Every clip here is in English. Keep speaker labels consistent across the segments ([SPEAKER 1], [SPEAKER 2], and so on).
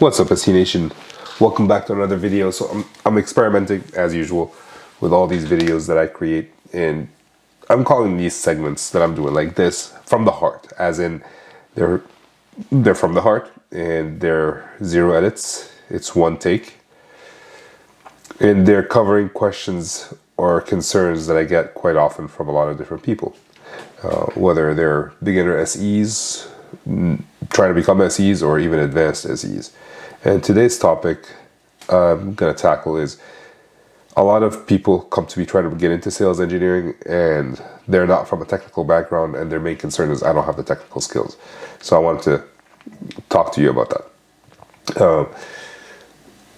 [SPEAKER 1] What's up, SC Nation? Welcome back to another video. So I'm experimenting as usual with all these videos that I create, and I'm calling these segments that I'm doing like this from the heart, as in they're from the heart and they're zero edits. It's one take, and they're covering questions or concerns that I get quite often from a lot of different people, whether they're beginner SEs, trying to become SEs, or even advanced SEs. And today's topic I'm going to tackle is a lot of people come to me trying to get into sales engineering, and they're not from a technical background, and their main concern is I don't have the technical skills. So I wanted to talk to you about that.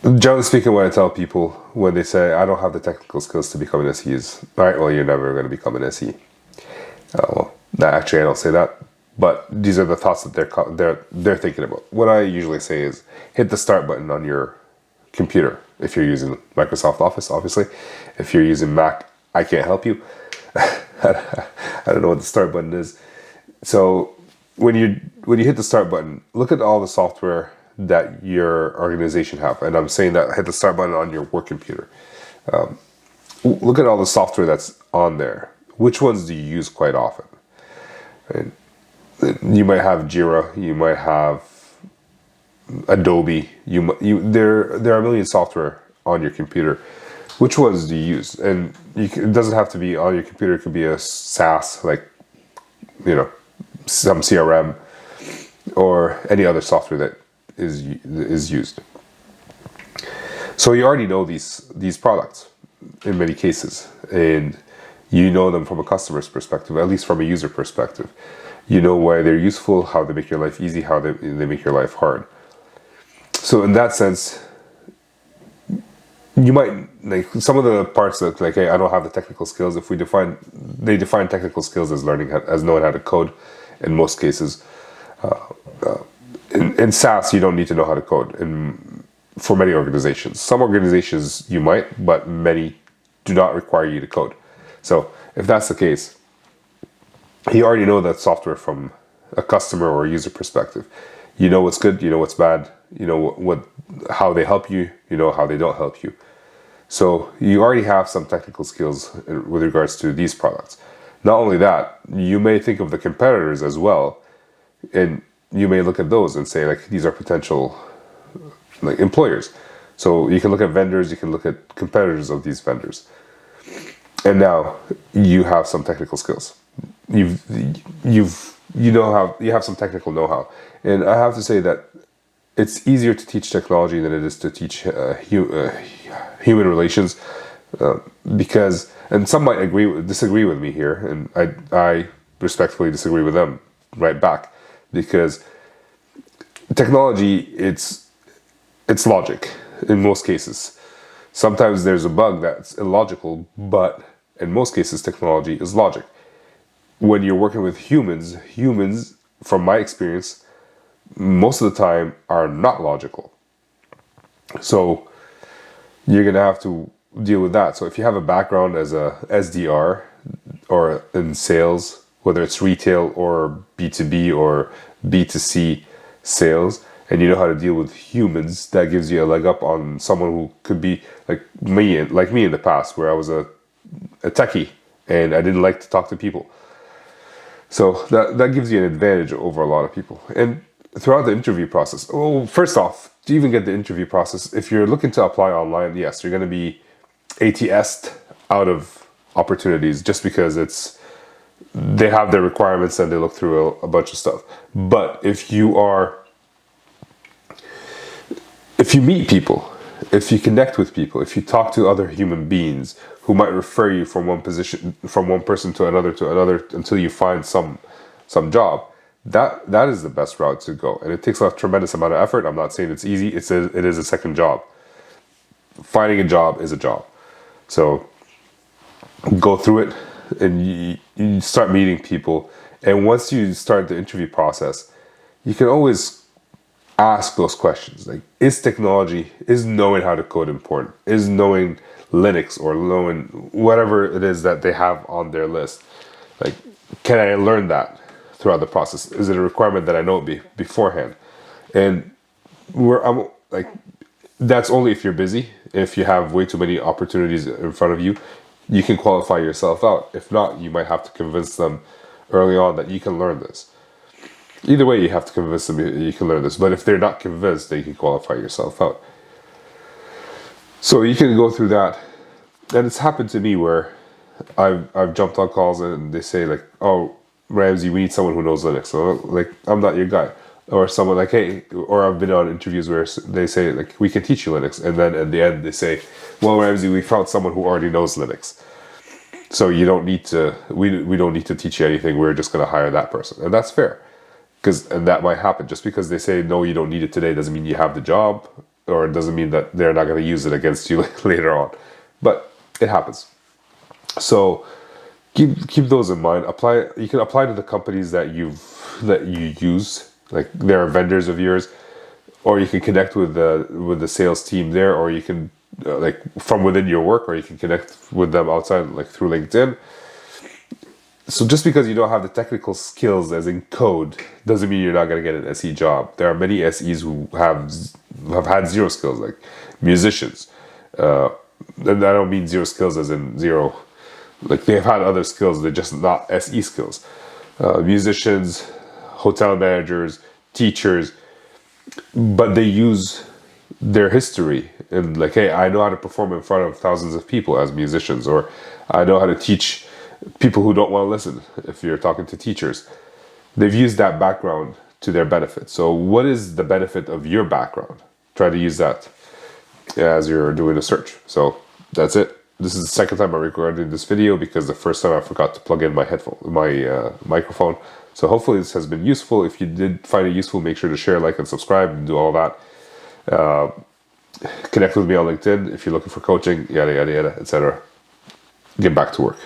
[SPEAKER 1] Generally speaking, what I tell people when they say I don't have the technical skills to become an SE is, all right, well, you're never going to become an SE. Actually, I don't say that. But these are the thoughts that they're thinking about. What I usually say is hit the start button on your computer. If you're using Microsoft Office, obviously. If you're using Mac, I can't help you. I don't know what the start button is. So when you hit the start button, look at all the software that your organization have. And I'm saying that hit the start button on your work computer. Look at all the software that's on there. Which ones do you use quite often? Right? You might have Jira, you might have Adobe, there are a million software on your computer. Which ones do you use? And it doesn't have to be on your computer. It could be a SaaS, like, some CRM or any other software that is used. So you already know these products in many cases, and you know them from a customer's perspective, at least from a user perspective. You know why they're useful, how they make your life easy, how they make your life hard. So in that sense, you might, like, some of the parts that, like, hey, I don't have the technical skills. If they define technical skills as knowing how to code in most cases. In SaaS, you don't need to know how to code for many organizations. Some organizations you might, but many do not require you to code. So if that's the case, you already know that software from a customer or a user perspective. You know what's good, you know what's bad, you know how they help you, you know how they don't help you. So you already have some technical skills with regards to these products. Not only that, you may think of the competitors as well, and you may look at those and say, like, these are potential, like, employers. So you can look at vendors, you can look at competitors of these vendors. And now you have some technical skills. You have some technical know-how, and I have to say that it's easier to teach technology than it is to teach human relations, because, and some might disagree with me here, and I respectfully disagree with them right back, because technology, it's logic in most cases. Sometimes there's a bug that's illogical, but in most cases technology is logic. When you're working with humans, from my experience, most of the time are not logical. So you're going to have to deal with that. So if you have a background as a SDR or in sales, whether it's retail or B2B or B2C sales, and you know how to deal with humans, that gives you a leg up on someone who could be like me in the past, where I was a techie and I didn't like to talk to people. So that gives you an advantage over a lot of people. And throughout the interview process, first off, to even get the interview process, if you're looking to apply online, yes, you're going to be ATS'd out of opportunities just because they have their requirements and they look through a bunch of stuff. But if you meet people, if you connect with people, if you talk to other human beings who might refer you from one person to another until you find some job, that is the best route to go. And it takes a tremendous amount of effort. I'm not saying it's easy. It is a second job. Finding a job is a job. So go through it, and you start meeting people. And once you start the interview process, you can always ask those questions, like, is knowing how to code important? Is knowing Linux or knowing whatever it is that they have on their list, like, can I learn that throughout the process? Is it a requirement that I know beforehand? And like, that's only if you're busy. If you have way too many opportunities in front of you, you can qualify yourself out. If not, you might have to convince them early on that you can learn this. Either way, you have to convince them you can learn this. But if they're not convinced, then you can qualify yourself out. So you can go through that. And it's happened to me where I've jumped on calls and they say like, oh, Ramsey, we need someone who knows Linux. So like, I'm not your guy. Or someone like, hey, or I've been on interviews where they say like, we can teach you Linux. And then at the end they say, well, Ramsey, we found someone who already knows Linux. So you don't need to, we don't need to teach you anything. We're just going to hire that person. And that's fair. And that might happen. Just because they say, no, you don't need it today doesn't mean you have the job, or it doesn't mean that they're not going to use it against you later on. But it happens. So keep those in mind. You can apply to the companies that you use, like they're vendors of yours, or you can connect with the sales team there, or you can like from within your work, or you can connect with them outside, like through LinkedIn. So just because you don't have the technical skills as in code doesn't mean you're not going to get an SE job. There are many SEs who have had zero skills, like musicians. And I don't mean zero skills as in zero. Like they've had other skills, they're just not SE skills. Musicians, hotel managers, teachers, but they use their history and like, hey, I know how to perform in front of thousands of people as musicians, or I know how to teach people who don't want to listen. If you're talking to teachers, they've used that background to their benefit. So what is the benefit of your background? Try to use that as you're doing a search. So that's it. This is the second time I'm recording this video because the first time I forgot to plug in my microphone. So hopefully this has been useful. If you did find it useful, make sure to share, like, and subscribe, and do all that. Connect with me on LinkedIn if you're looking for coaching, yada, yada, yada, etc. Get back to work.